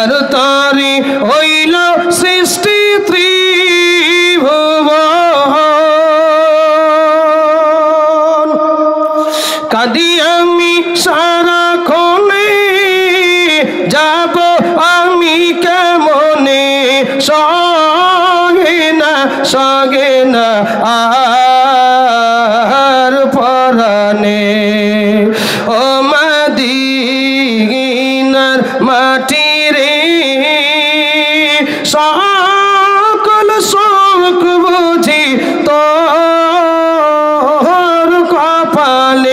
যার তারি হইল সৃষ্টি ত্রিভুবন কাঁদি আমি সারাক্ষণে যাব আমি কেমনে সগে না আর পরানে ও মদিনার মাটি রে সকল সুখ বুঝি তোর কপালে